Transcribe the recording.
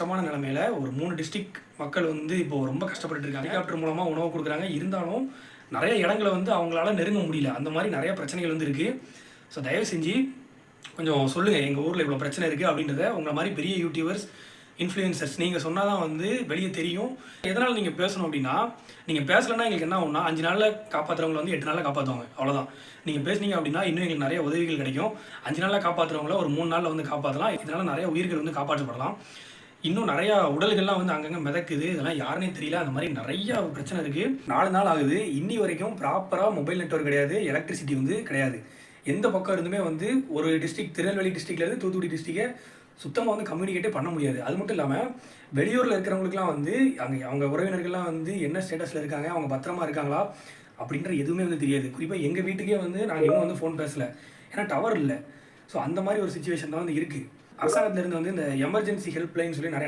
கஷ்டமான நிலைமையில ஒரு 3 டிஸ்ட்ரிக்ட் மக்கள் வந்து இப்போ ரொம்ப கஷ்டப்பட்டுட்டு இருக்காங்க. ஹெலிகாப்டர் மூலமா உணவு குடுக்குறாங்க. இருந்தாலும் நெறைய இடங்கள வந்து அவங்களால நெருங்க முடியல. அந்த மாரி நெறைய பிரச்சனைகள் வந்து இருக்கு. ஸோ தயவு செஞ்சு கொஞ்சம் சொல்லுங்க. எங்க ஊர்ல இவ்வளோ பிரச்சனை இருக்கு அப்படின்றத உங்கள மாரி பெரிய யூடியூபர்ஸ், இன்ஃப்ளூயன்சர்ஸ் நீங்க சொன்னா தான் வந்து வெளிய தெரியும். எதனால நீங்க பேசணும் அப்படின்னா, நீங்க பேசலன்னா எங்களுக்கு என்ன ஆகும்னா 5 நாள்ல காப்பாத்துறவங்கள வந்து 8 நாள்ல காப்பாத்துவாங்க. அவ்வளோதான். நீங்க பேசுனீங்க அப்படின்னா இன்னும் எங்களுக்கு நெறைய உதவிகள் கிடைக்கும். 5 நாள்ல காப்பாத்துறவங்கள ஒரு 3 நாள்ல வந்து காப்பாத்தலாம். இதனால நெறைய உயிர்கள் வந்து காப்பாற்றப்படலாம். இன்னும் நெறையா உடல்கள்லாம் வந்து அங்கங்க மிதக்குது. இதெல்லாம் யாருன்னே தெரியல. அந்த மாரி நெறைய பிரச்சனை இருக்கு. 4 நாள் ஆகுது. இன்னி வரைக்கும் ப்ராப்பரா மொபைல் நெட்வொர்க் கிடையாது. எலக்ட்ரிசிட்டி வந்து கிடையாது. எந்த பக்கம் இருந்துமே வந்து ஒரு டிஸ்ட்ரிக்ட் திருநெல்வேலி டிஸ்ட்ரிக்ட்லேருந்து தூத்துக்குடி டிஸ்ட்ரிக்ட்ட சுத்தமா வந்து கம்யூனிகேட்டே பண்ண முடியாது. அது மட்டும் இல்லாம, வெளியூர்ல இருக்கிறவங்களுக்குலாம் வந்து அவங்க உறவினர்கள்லாம் வந்து என்ன ஸ்டேட்டஸ்ல இருக்காங்க? அவங்க பத்திரமா இருக்காங்களா? அப்படின்ற எதுவுமே வந்து தெரியாது. குறிப்பா எங்க வீட்டுக்கே வந்து நாங்க இன்னும் வந்து ஃபோன் பேசல. ஏன்னா டவர் இல்ல. ஸோ அந்த மாரி ஒரு சிச்சுவேஷன் தான் வந்து இருக்கு. அரசாங்கத்திலிருந்து வந்து இந்த எமர்ஜென்சி ஹெல்ப் லைன் சொல்லி நெறைய